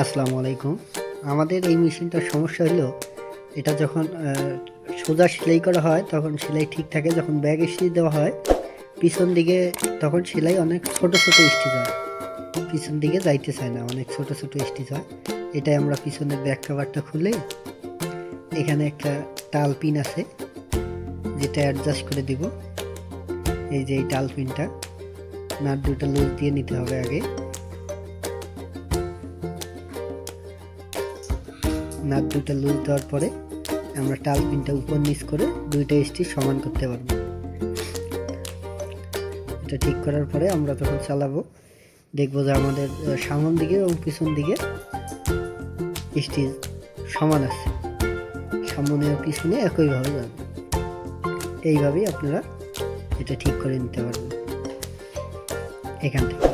আসসালামু আলাইকুম। আমাদের এই মেশিনটার সমস্যা হলো এটা যখন সোজা সেলাই করা হয় তখন সেলাই ঠিক থাকে, যখন ব্যাক স্টিচ দেওয়া হয় পিছন দিকে তখন সেলাই অনেক ছোট ছোট স্টিচ হয়, পিছন দিকে যাইতে চায় না, অনেক ছোট ছোট স্টিচ হয়। এটাই আমরা পিছনের ব্যাক কভারটা খুলে এখানে একটা টাল পিন আছে যেটা অ্যাডজাস্ট করে দিব। এই যে এই টাল পিনটা নাট দুটো লুজ দিয়ে নিতে হবে আগে। নাট দুটো লুজ দেওয়ার পরে আমরা টাল পিনটা উপর নিচ করে দুইটা স্টিচ সমান করতে পারবো। এটা ঠিক করার পরে আমরা যখন চালাবো দেখবো যে আমাদের সামন দিকে এবং পিছন দিকে স্টিচ সমান আছে, সামনে ও পিছনে একইভাবে যাবে। এইভাবেই আপনারা এটা ঠিক করে নিতে পারবেন এখান থেকে।